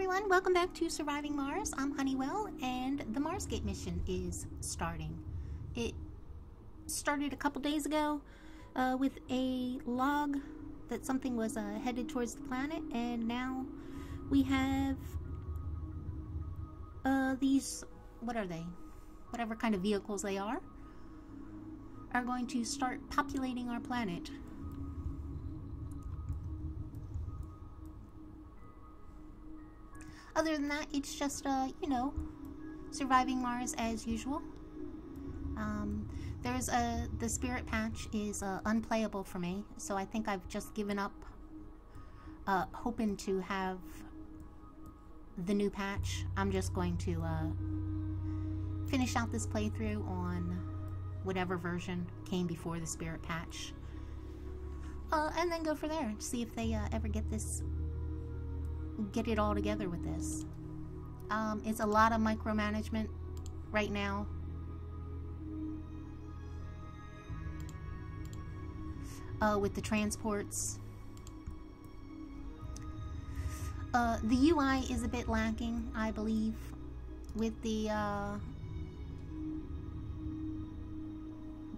everyone, welcome back to Surviving Mars. I'm Honeywell, and the Marsgate mission is starting. It started a couple days ago with a log that something was headed towards the planet, and now we have these, what are they? Whatever kind of vehicles they are going to start populating our planet. Other than that, it's just, you know, surviving Mars as usual. The spirit patch is unplayable for me, so I think I've just given up hoping to have the new patch. I'm just going to finish out this playthrough on whatever version came before the spirit patch. And then go from there, see if they ever get it all together with this. It's a lot of micromanagement right now. With the transports. The UI is a bit lacking, I believe, with the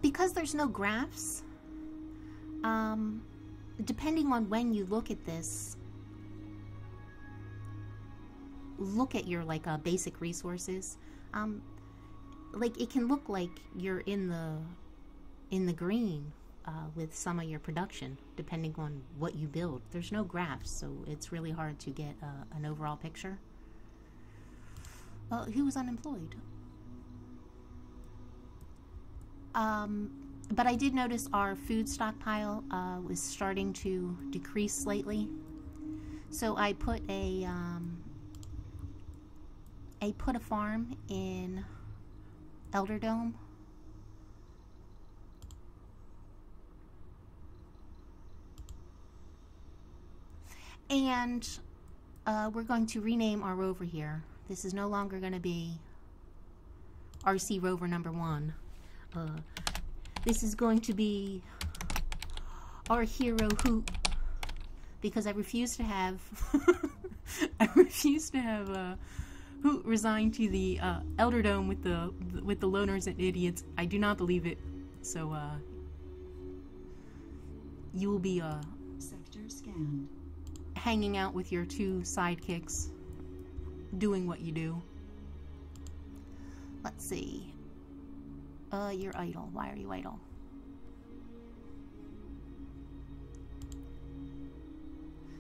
because there's no graphs. Depending on when you look at this, look at your basic resources, like it can look like you're in the green with some of your production, depending on what you build. There's no graphs, so it's really hard to get an overall picture. Who was unemployed? But I did notice our food stockpile was starting to decrease slightly, so I put a farm in Elderdome. And we're going to rename our rover here. This is no longer going to be RC rover number 1. This is going to be our hero Hoot, because I refuse to have Hoot resigned to the Elderdome with the loners and idiots. I do not believe it. So you will be sector scanned, hanging out with your 2 sidekicks, doing what you do. Let's see. You're idle. Why are you idle?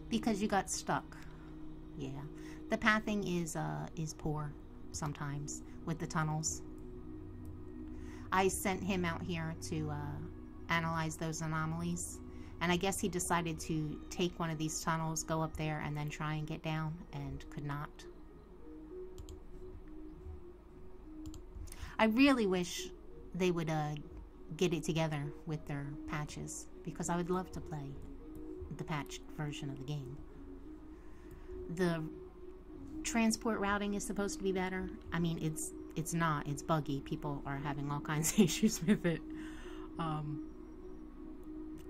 Because you got stuck. Yeah. The pathing is poor sometimes with the tunnels. I sent him out here to analyze those anomalies, and I guess he decided to take one of these tunnels, go up there, and then try and get down, and could not. I really wish they would get it together with their patches, because I would love to play the patched version of the game. The transport routing is supposed to be better. I mean, it's not. It's buggy. People are having all kinds of issues with it.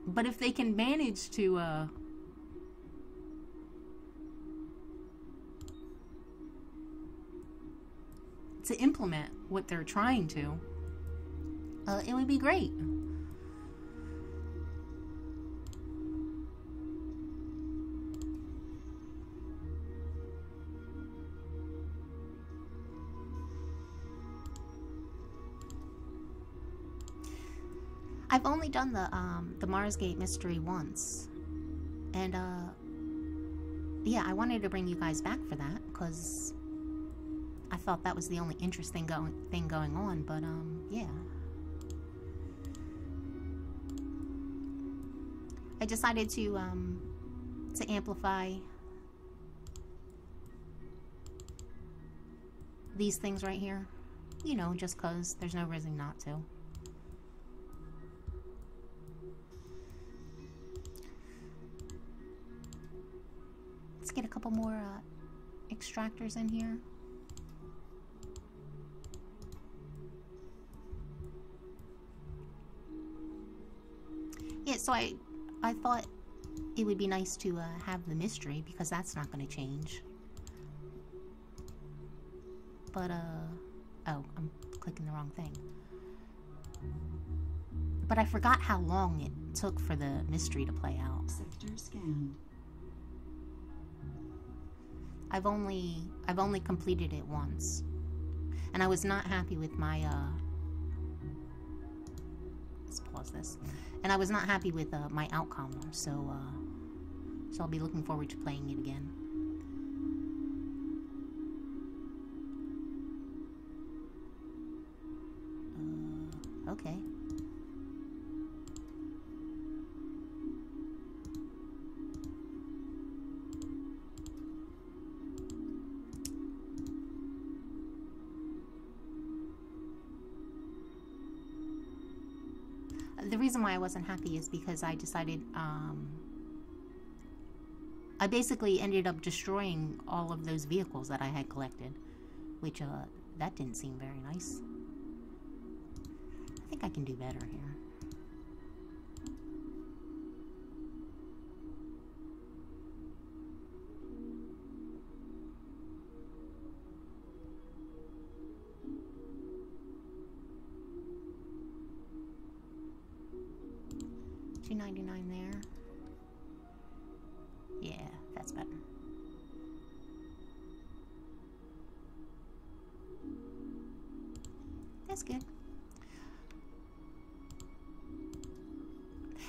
But if they can manage to implement what they're trying to, it would be great. I've only done the Marsgate mystery once, and yeah, I wanted to bring you guys back for that because I thought that was the only interesting thing going on. But yeah, I decided to amplify these things right here, you know, just because there's no reason not to. Let's get a couple more extractors in here. Yeah, so I thought it would be nice to have the mystery, because that's not going to change. But, oh, I'm clicking the wrong thing. But I forgot how long it took for the mystery to play out. Sector scanned. I've only completed it once. And I was not happy with my, let's pause this. And I was not happy with, my outcome, so I'll be looking forward to playing it again. Okay. The reason why I wasn't happy is because I decided, I basically ended up destroying all of those vehicles that I had collected, which, that didn't seem very nice. I think I can do better here. $2.99 there. Yeah, that's better. That's good.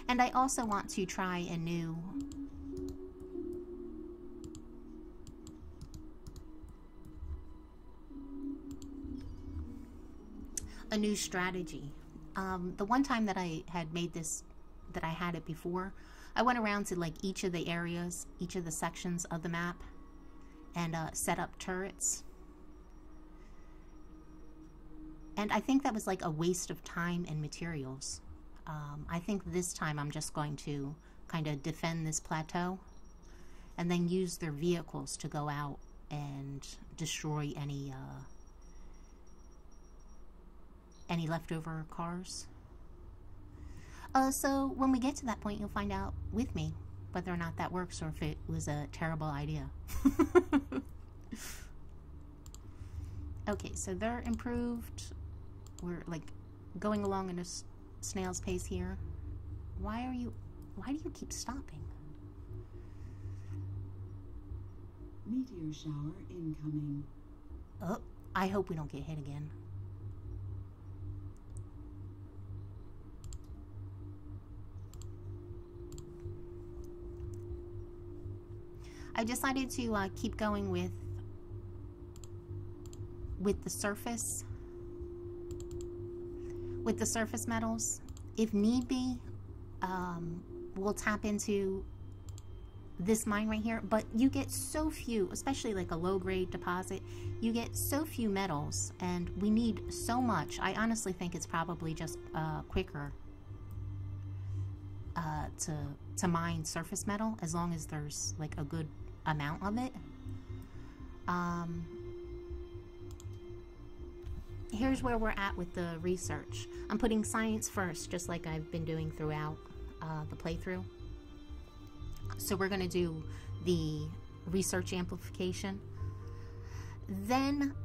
And I also want to try a new strategy. The one time that I had made this, that I had it before, I went around to like each of the areas, each of the sections of the map, and set up turrets. And I think that was like a waste of time and materials. I think this time I'm just going to kind of defend this plateau and then use their vehicles to go out and destroy any leftover cars. So when we get to that point, you'll find out with me whether or not that works or if it was a terrible idea. Okay, so they're improved. We're like going along in a snail's pace here. Why do you keep stopping? Meteor shower incoming. Oh, I hope we don't get hit again. I decided to keep going with the surface metals. If need be, we'll tap into this mine right here, but you get so few, especially like a low-grade deposit, you get so few metals, and we need so much. I honestly think it's probably just quicker to mine surface metal, as long as there's like a good amount of it. Here's where we're at with the research. I'm putting science first, just like I've been doing throughout the playthrough. So we're going to do the research amplification. Then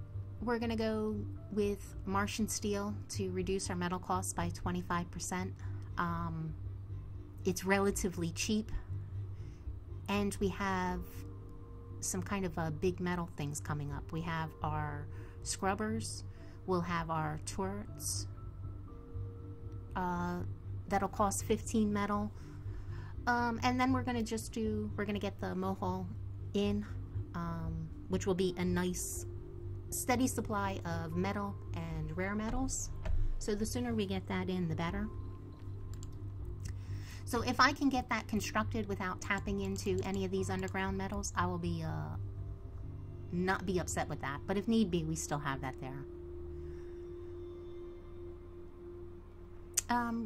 we're going to go with Martian Steel to reduce our metal costs by 25%. It's relatively cheap, and we have some kind of big metal things coming up. We have our scrubbers, we'll have our turrets, that'll cost 15 metal, and then we're gonna get the mohole in, which will be a nice steady supply of metal and rare metals. So the sooner we get that in, the better. So if I can get that constructed without tapping into any of these underground metals, I will be not be upset with that. But if need be, we still have that there.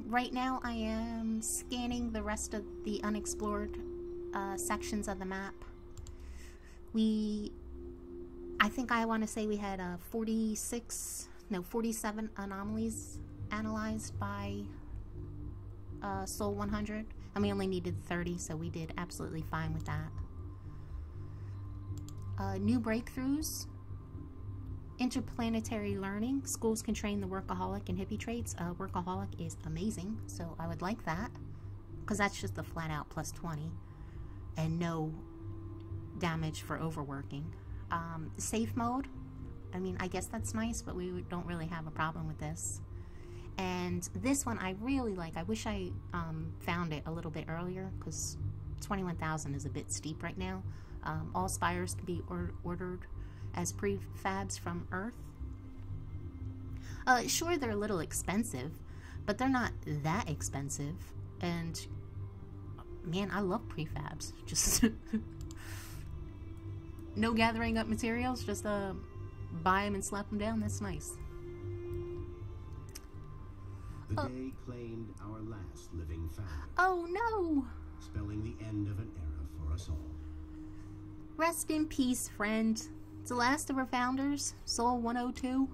Right now I am scanning the rest of the unexplored sections of the map. I think I want to say we had 47 anomalies analyzed by Sol 100, and we only needed 30, so we did absolutely fine with that. New breakthroughs Interplanetary Learning. Schools can train the workaholic and hippie traits. Workaholic is amazing, so I would like that. Because that's just a flat out plus 20. And no damage for overworking. Safe mode. I mean, I guess that's nice, but we don't really have a problem with this. And this one I really like. I wish I found it a little bit earlier, because 21,000 is a bit steep right now. All spires can be ordered as prefabs from Earth. Sure, they're a little expensive, but they're not that expensive. And man, I love prefabs. Just no gathering up materials, just buy them and slap them down. That's nice. The day claimed our last living family. Oh no! Spelling the end of an era for us all. Rest in peace, friend. It's the last of our founders, Sol 102.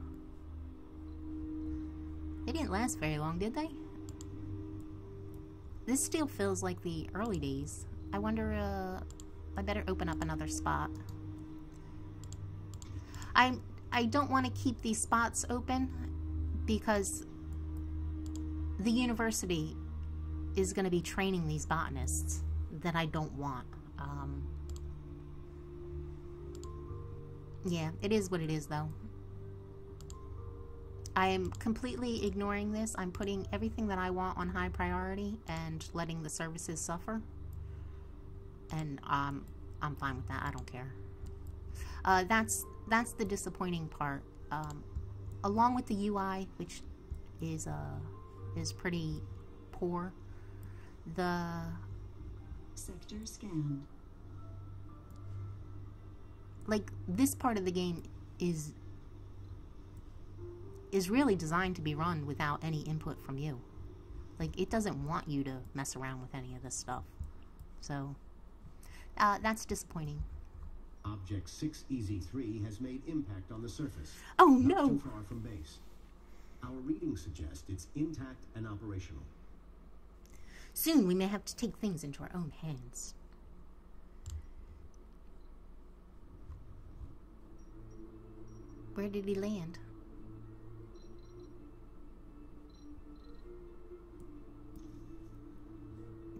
They didn't last very long, did they? This still feels like the early days. I wonder, I better open up another spot. I don't want to keep these spots open because the university is going to be training these botanists that I don't want. Yeah, it is what it is, though. I am completely ignoring this. I'm putting everything that I want on high priority and letting the services suffer. And I'm fine with that. I don't care. That's the disappointing part. Along with the UI, which is pretty poor. The sector scanned. Like, this part of the game is really designed to be run without any input from you. Like, it doesn't want you to mess around with any of this stuff. So, that's disappointing. Object 6EZ3 has made impact on the surface. Oh, not no! Too far from base. Our readings suggest it's intact and operational. Soon we may have to take things into our own hands. Where did he land?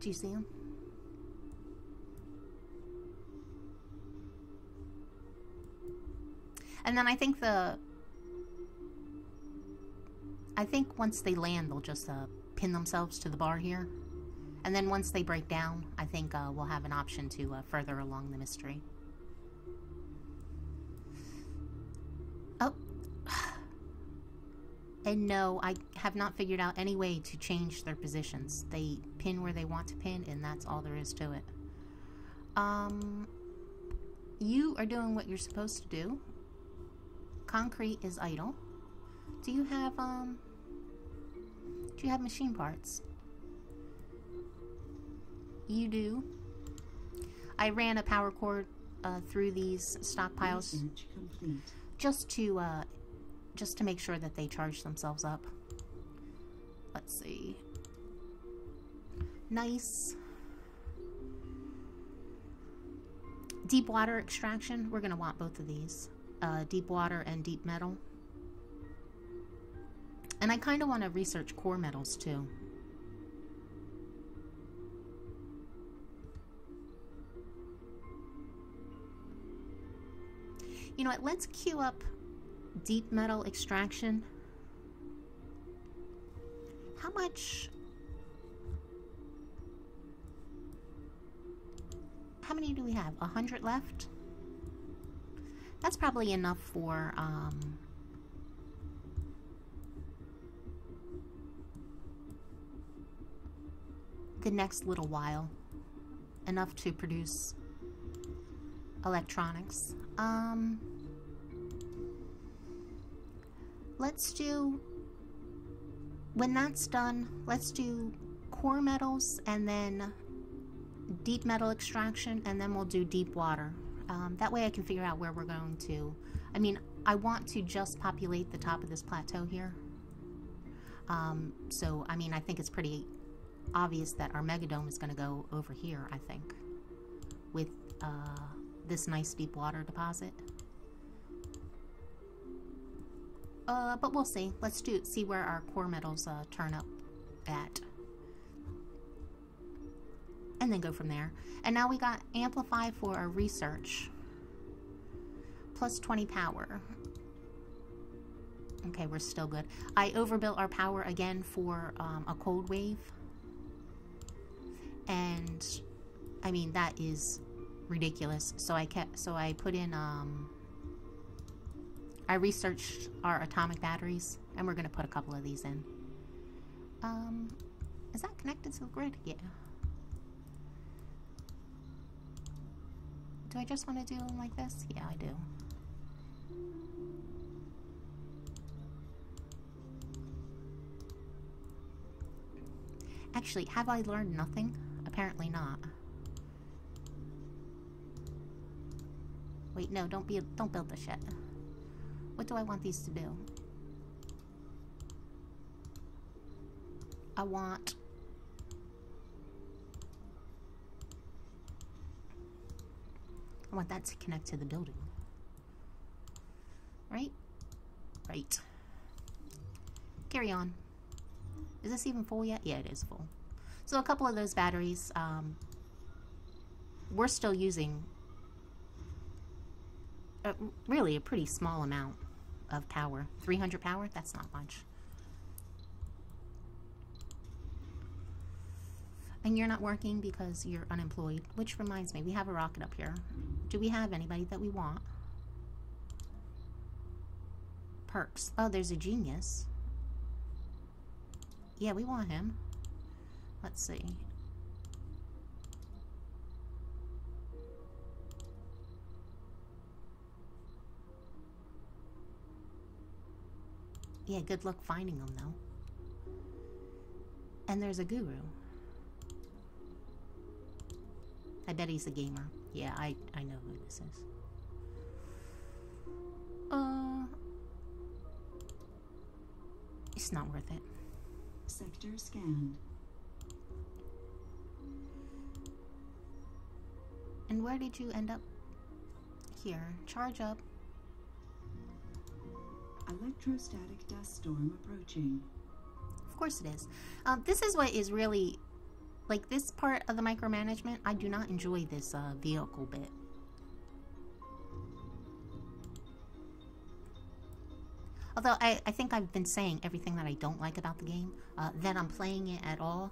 Do you see him? And then I think once they land, they'll just pin themselves to the bar here. And then once they break down, I think we'll have an option to further along the mystery. Oh. And no, I have not figured out any way to change their positions. They pin where they want to pin, and that's all there is to it. You are doing what you're supposed to do. Concrete is idle. Do you have machine parts? You do. I ran a power cord through these stockpiles just to make sure that they charge themselves up. Let's see. Nice. Deep water extraction. We're gonna want both of these. Deep water and deep metal. And I kind of want to research core metals too. You know what, let's queue up deep metal extraction. How many do we have? 100 left? That's probably enough for the next little while. Enough to produce electronics. Let's do, when that's done, let's do core metals and then deep metal extraction, and then we'll do deep water. That way I can figure out where we're going to. I mean, I want to just populate the top of this plateau here. So, I mean, I think it's pretty obvious that our megadome is going to go over here, I think, with this nice deep water deposit. But we'll see. Let's see where our core metals turn up at. And then go from there. And now we got amplify for our research. Plus 20 power. Okay, we're still good. I overbuilt our power again for a cold wave. And I mean, that is ridiculous. So I put in I researched our atomic batteries, and we're going to put a couple of these in. Is that connected to the grid? Yeah. Do I just want to do them like this? Yeah, I do. Actually, have I learned nothing? Apparently not. Wait, no, don't build this yet. What do I want these to do? I want that to connect to the building. Right? Right. Carry on. Is this even full yet? Yeah, it is full. So a couple of those batteries, we're still using really a pretty small amount of power. 300 power? That's not much. And you're not working because you're unemployed. Which reminds me, we have a rocket up here. Do we have anybody that we want? Perks. Oh, there's a genius. Yeah, we want him. Let's see. Yeah, good luck finding them, though. And there's a guru. I bet he's a gamer. Yeah, I know who this is. It's not worth it. Sector scanned. And where did you end up? Here. Charge up. Electrostatic dust storm approaching. Of course it is. This is what is really... Like, this part of the micromanagement, I do not enjoy this vehicle bit. Although, I think I've been saying everything that I don't like about the game. That I'm playing it at all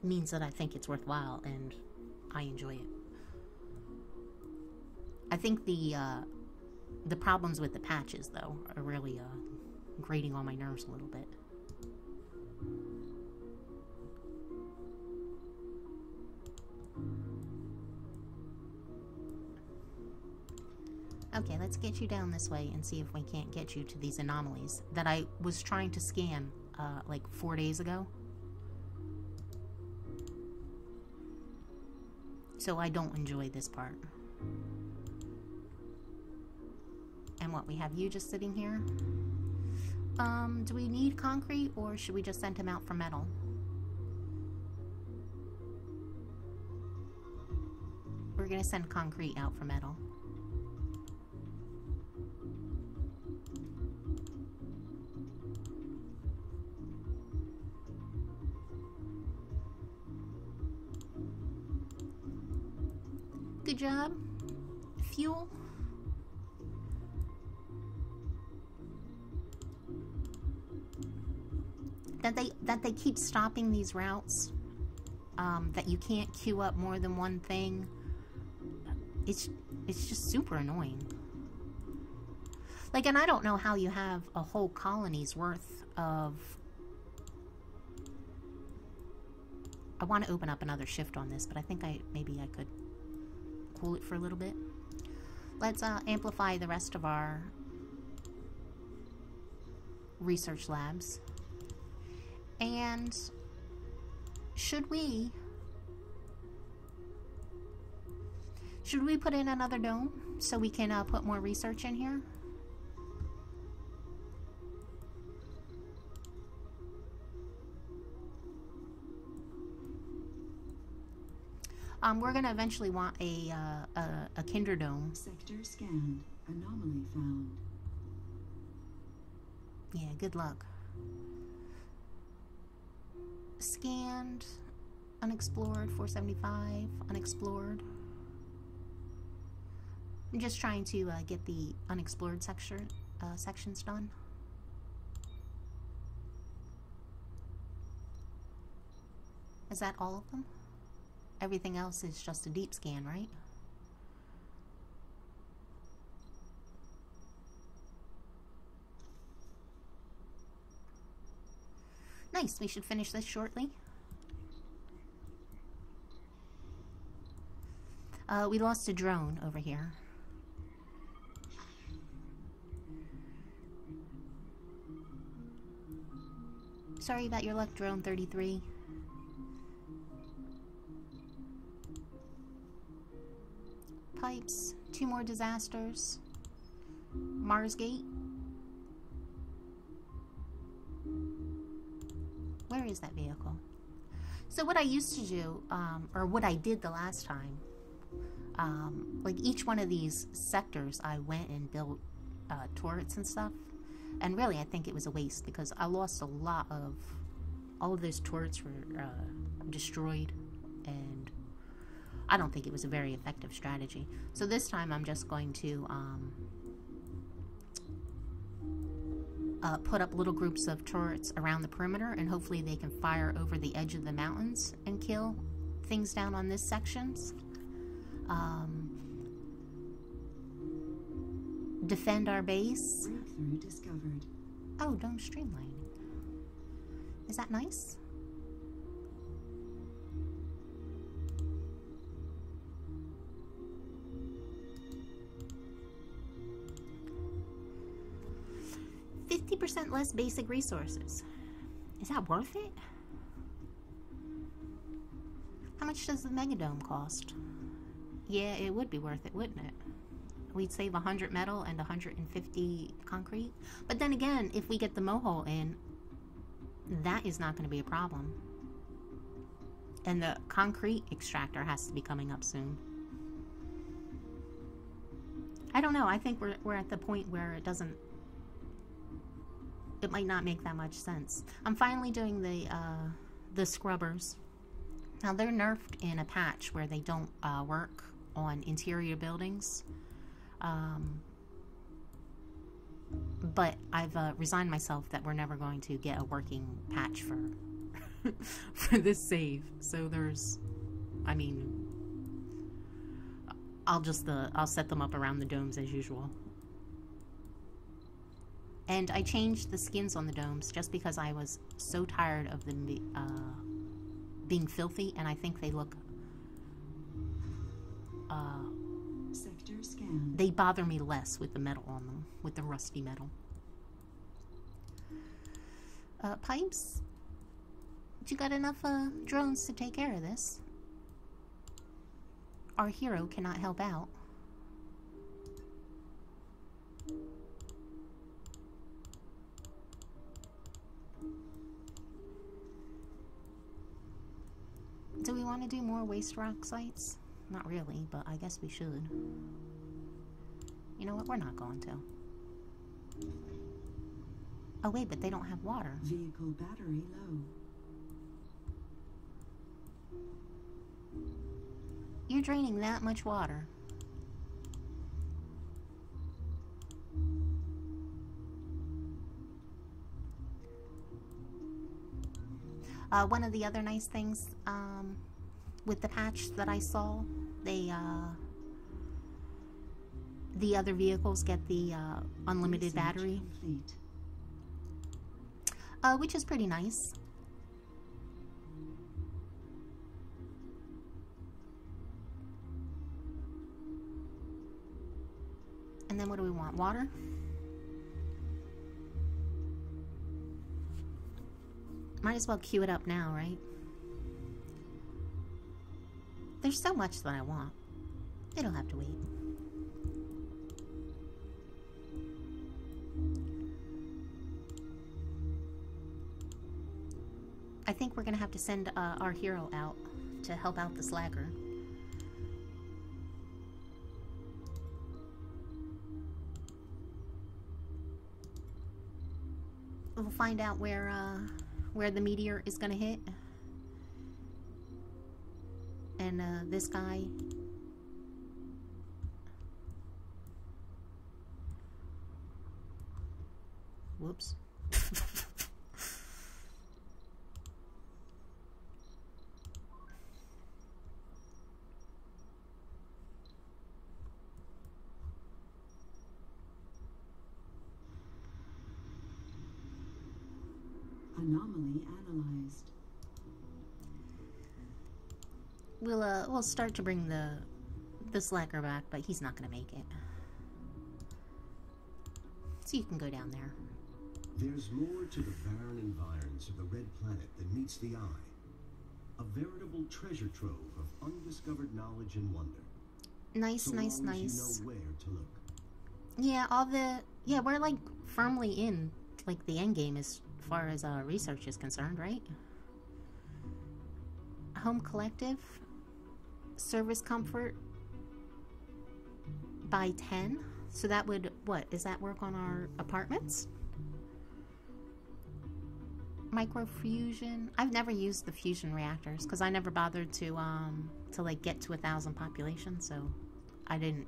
means that I think it's worthwhile, and I enjoy it. I think the problems with the patches, though, are really grating on my nerves a little bit. Okay, let's get you down this way and see if we can't get you to these anomalies that I was trying to scan like 4 days ago. So I don't enjoy this part. And what, we have you just sitting here? Do we need concrete, or should we just send him out for metal? We're gonna send concrete out for metal. Good job. Fuel. That they keep stopping these routes. That you can't queue up more than one thing. It's just super annoying. Like, and I don't know how you have a whole colony's worth of... I want to open up another shift on this, but I think maybe I could cool it for a little bit. Let's amplify the rest of our research labs. And should we put in another dome so we can put more research in here? We're gonna eventually want a kinder dome. Sector scanned. Anomaly found. Yeah, good luck. Scanned, unexplored, 475, unexplored. I'm just trying to get the unexplored sections done. Is that all of them? Everything else is just a deep scan, right? Nice, we should finish this shortly. We lost a drone over here. Sorry about your luck, drone 33. Pipes, 2 more disasters. Marsgate. Where is that vehicle? So what I used to do, or what I did the last time, like each one of these sectors, I went and built turrets and stuff. And really, I think it was a waste because I lost a lot of... All of those turrets were destroyed, and I don't think it was a very effective strategy. So this time, I'm just going to put up little groups of turrets around the perimeter, and hopefully they can fire over the edge of the mountains and kill things down on this sections. Defend our base. Breakthrough discovered. Oh, dome streamlining. Is that nice? %, less basic resources. Is that worth it? How much does the megadome cost? Yeah, it would be worth it, wouldn't it? We'd save 100 metal and 150 concrete. But then again, if we get the mohole in, that is not going to be a problem. And the concrete extractor has to be coming up soon. I don't know. I think we're at the point where it doesn't... It might not make that much sense. I'm finally doing the scrubbers. Now, they're nerfed in a patch where they don't work on interior buildings. But I've resigned myself that we're never going to get a working patch for for this save. So there's, I mean, I'll set them up around the domes as usual. And I changed the skins on the domes just because I was so tired of them being filthy, and I think they look Sector scan. they bother me less with the metal on them, with the rusty metal. Pipes? You got enough drones to take care of this? Our hero cannot help out. Do we want to do more waste rock sites? Not really, but I guess we should. You know what? We're not going to. Oh wait, but they don't have water. Vehicle battery low. You're draining that much water. One of the other nice things with the patch that I saw, the other vehicles get the unlimited battery, which is pretty nice. And then what do we want? Water? Might as well queue it up now, right? There's so much that I want. It'll have to wait. I think we're gonna have to send our hero out to help out the slacker. we'll find out where the meteor is gonna hit. And this guy. Whoops. Anomaly analyzed. We'll start to bring the slacker back, but he's not gonna make it. So you can go down there. There's more to the barren environs of the red planet than meets the eye. A veritable treasure trove of undiscovered knowledge and wonder. Nice, So nice, long as nice. you know where to look. Yeah, we're like firmly in like the end game as far as research is concerned, right? Home collective, service comfort by 10. So that would, what, does that work on our apartments? Microfusion. I've never used the fusion reactors because I never bothered to like get to 1,000 population, so I didn't.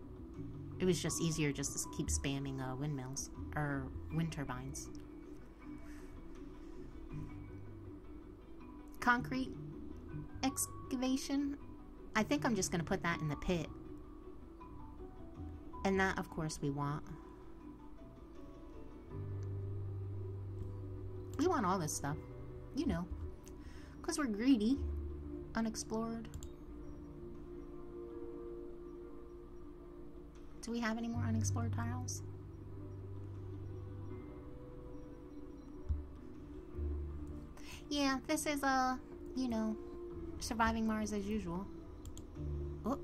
It was just easier just to keep spamming windmills or wind turbines. Concrete excavation. I think I'm just gonna put that in the pit, and that, of course, we want. We want all this stuff, you know, because we're greedy. Unexplored. Do we have any more unexplored tiles? Yeah, this is, you know, surviving Mars as usual. Oh,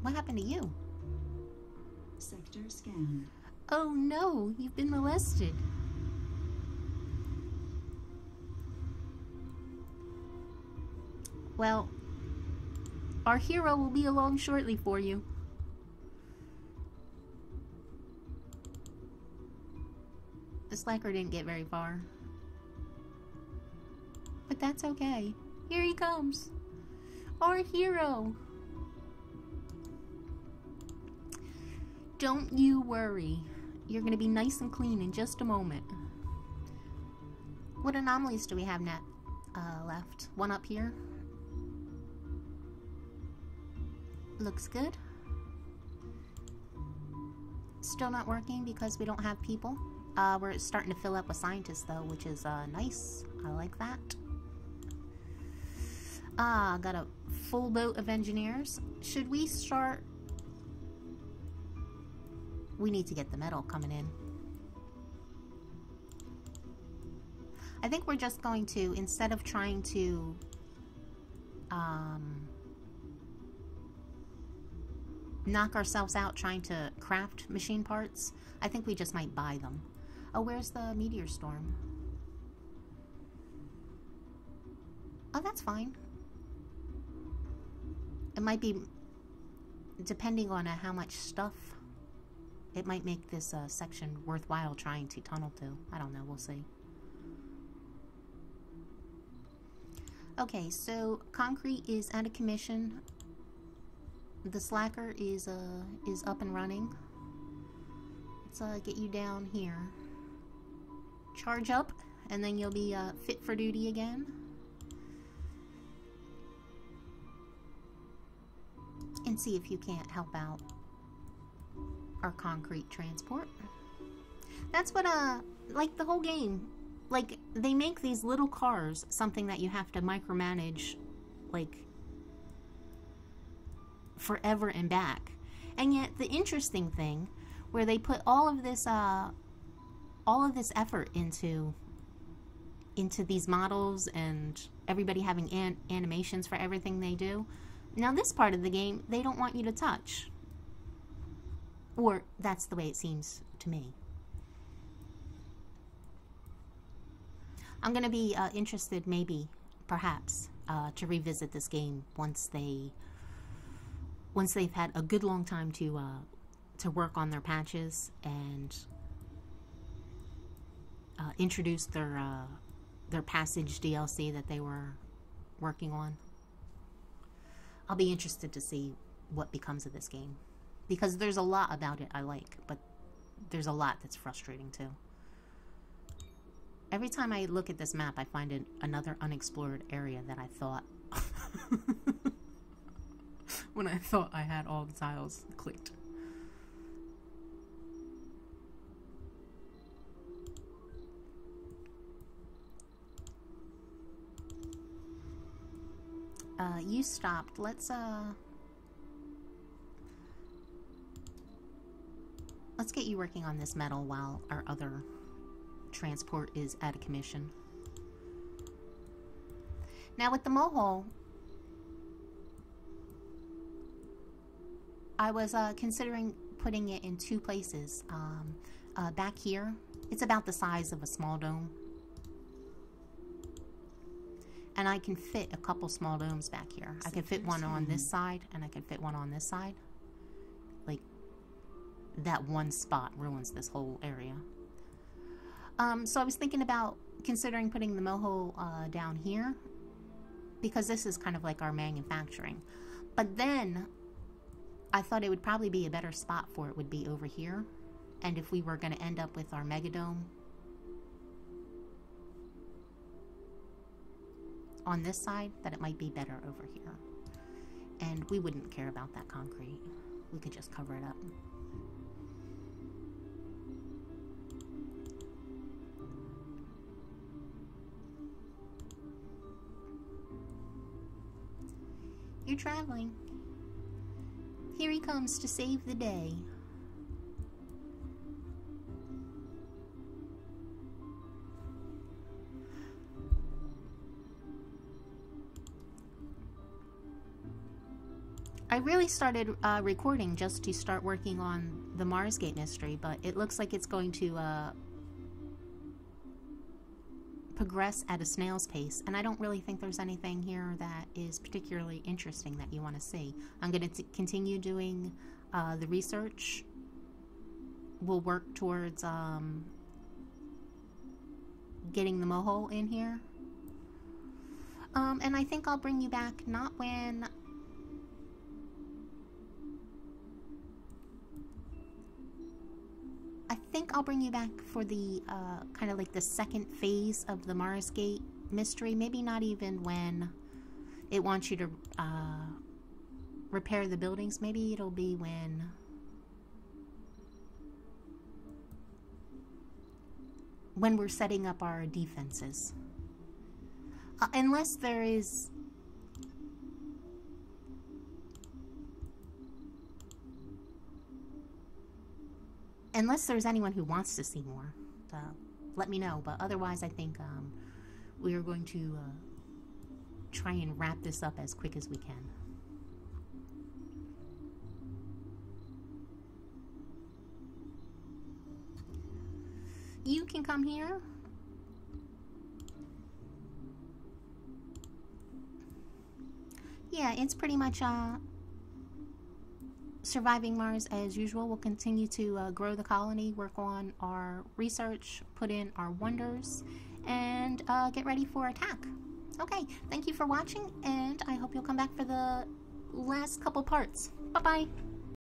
what happened to you? Sector scanned. Oh no, you've been molested. Well, our hero will be along shortly for you. The slacker didn't get very far. But that's okay. Here he comes. Our hero. Don't you worry. You're going to be nice and clean in just a moment. What anomalies do we have left? One up here. Looks good. Still not working because we don't have people. We're starting to fill up with scientists though, which is nice. I like that. Got a full boat of engineers. Should we start? We need to get the metal coming in. I think we're just going to, instead of trying to knock ourselves out trying to craft machine parts, I think we just might buy them. Oh, where's the meteor storm? Oh, that's fine. It might be, depending on how much stuff, it might make this section worthwhile trying to tunnel to. I don't know, we'll see. Okay, so concrete is out of commission. The slacker is up and running. Let's get you down here. Charge up, and then you'll be fit for duty again. And see if you can't help out our concrete transport. That's what like the whole game, like they make these little cars something that you have to micromanage like forever and back. And yet the interesting thing where they put all of this effort into these models and everybody having animations for everything they do. Now this part of the game, they don't want you to touch. Or that's the way it seems to me. I'm going to be interested, maybe, perhaps, to revisit this game once they've had a good long time to work on their patches and introduced their Passage DLC that they were working on. I'll be interested to see what becomes of this game, because there's a lot about it I like, but there's a lot that's frustrating too. Every time I look at this map, I find another unexplored area that I thought when I thought I had all the tiles clicked. You stopped. Let's get you working on this metal while our other transport is out of commission. Now with the mohole, I was considering putting it in two places. Back here, it's about the size of a small dome. And I can fit a couple small domes back here. I can fit one on this side, and I can fit one on this side. Like, that one spot ruins this whole area. So I was thinking about considering putting the mohole down here, because this is kind of like our manufacturing. But then, I thought it would probably be a better spot for it would be over here. And if we were going to end up with our megadome on this side, that it might be better over here. And we wouldn't care about that concrete. We could just cover it up. You're traveling. Here he comes to save the day. I really started recording just to start working on the Marsgate mystery, but it looks like it's going to progress at a snail's pace, and I don't really think there's anything here that is particularly interesting that you want to see. I'm going to continue doing the research. We'll work towards getting the mohole in here. And I think I'll bring you back not when... I think I'll bring you back for the kind of like the second phase of the Marsgate mystery. Maybe not even when it wants you to repair the buildings. Maybe it'll be when we're setting up our defenses. Unless there is... Unless there's anyone who wants to see more, let me know. But otherwise, I think we are going to try and wrap this up as quick as we can. You can come here. Yeah, it's pretty much surviving Mars as usual. We'll continue to grow the colony, work on our research, put in our wonders, and get ready for attack. Okay, thank you for watching, and I hope you'll come back for the last couple parts. Bye-bye.